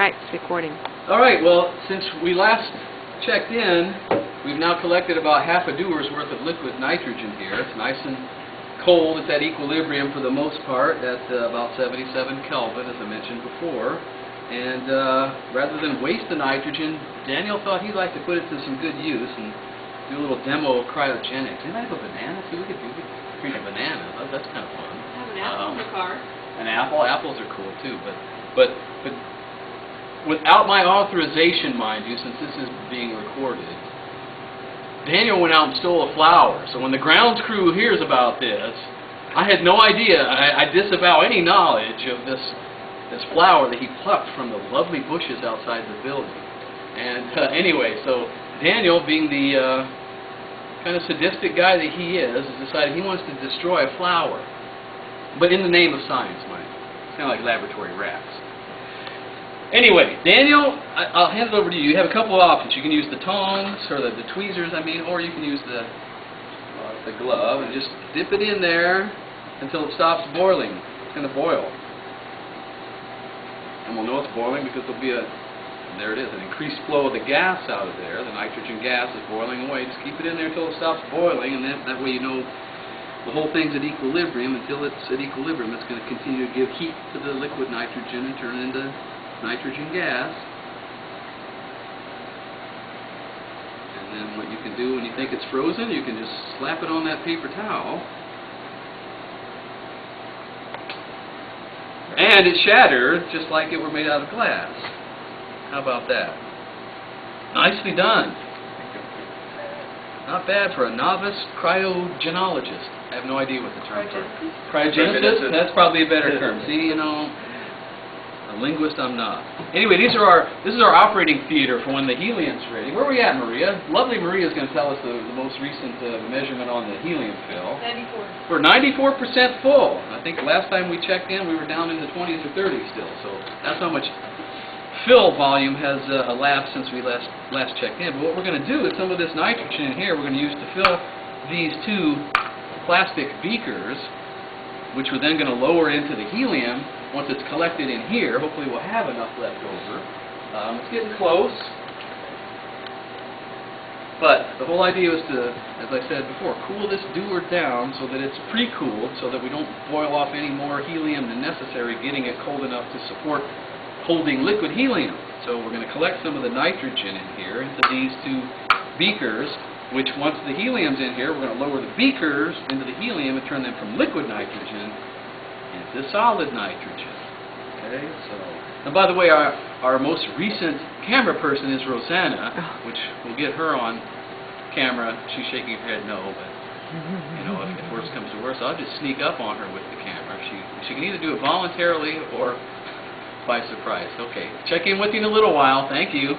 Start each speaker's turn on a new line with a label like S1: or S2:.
S1: right, it's recording.
S2: All right, well, since we last checked in, we've now collected about half a doer's worth of liquid nitrogen here. It's nice and cold. It's at equilibrium for the most part at about 77 Kelvin, as I mentioned before. And rather than waste the nitrogen, Daniel thought he'd like to put it to some good use and do a little demo of cryogenics. Anybody have a banana? See, we could treat a banana. That's kind of fun.
S1: Have an apple in the car.
S2: An apple? Apples are cool too, but without my authorization, mind you, since this is being recorded, Daniel went out and stole a flower. So when the grounds crew hears about this, I had no idea. I disavow any knowledge of this flower that he plucked from the lovely bushes outside the building. And anyway, so Daniel, being the kind of sadistic guy that he is, has decided he wants to destroy a flower. But in the name of science, mind you. It's kind of like laboratory rats. Anyway, Daniel, I'll hand it over to you. You have a couple of options. You can use the tongs, or the tweezers, or you can use the glove and just dip it in there until it stops boiling. It's going to boil. And we'll know it's boiling because there'll be there it is, an increased flow of the gas out of there. The nitrogen gas is boiling away. Just keep it in there until it stops boiling, and that way you know the whole thing's at equilibrium. Until it's at equilibrium, it's going to continue to give heat to the liquid nitrogen and turn it into nitrogen gas. And then what you can do when you think it's frozen, you can just slap it on that paper towel. And it shattered just like it were made out of glass. How about that? Nicely done. Not bad for a novice cryogenologist. I have no idea what the term is. Cryogenicist? That's probably a better term. See, you know, a linguist I'm not. Anyway, this is our operating theater for when the helium's ready. Where are we at, Maria? Lovely Maria is going to tell us the most recent measurement on the helium fill.
S1: 94.
S2: We're 94% full. I think last time we checked in, we were down in the 20s or 30s still. So that's how much fill volume has elapsed since we last checked in. But what we're going to do is some of this nitrogen in here we're going to use to fill these two plastic beakers, which we're then going to lower into the helium. Once it's collected in here, hopefully we'll have enough left over. It's getting close. But the whole idea is to, as I said before, cool this dewar down so that it's pre-cooled, so that we don't boil off any more helium than necessary, getting it cold enough to support holding liquid helium. So we're going to collect some of the nitrogen in here into these two beakers, which once the helium's in here, we're going to lower the beakers into the helium and turn them from liquid nitrogen into solid nitrogen. Okay, so, and by the way, our most recent camera person is Rosanna, which we'll get her on camera. She's shaking her head no, but you know, if worse comes to worse, I'll just sneak up on her with the camera. She can either do it voluntarily or by surprise. Okay, check in with you in a little while. Thank you.